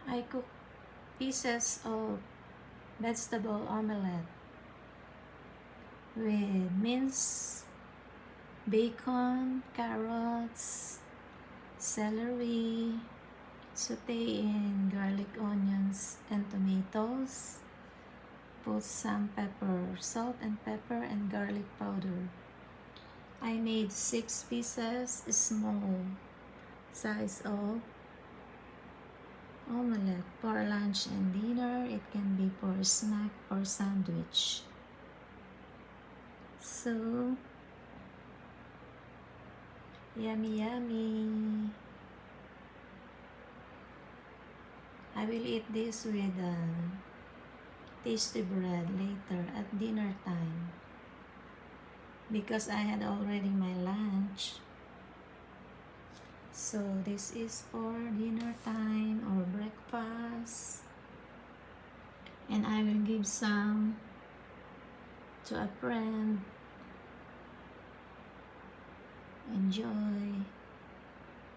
I cook pieces of vegetable omelette with minced bacon, carrots, celery, saute in garlic, onions, and tomatoes. Put some pepper, salt and pepper and garlic powder. I made 6 pieces, small size of omelette for lunch and dinner. It can be for snack or sandwich. So, yummy yummy. I will eat this with tasty bread later at dinner time because I had already my lunch. So this is for dinner time or breakfast, and I will give some to a friend. Enjoy.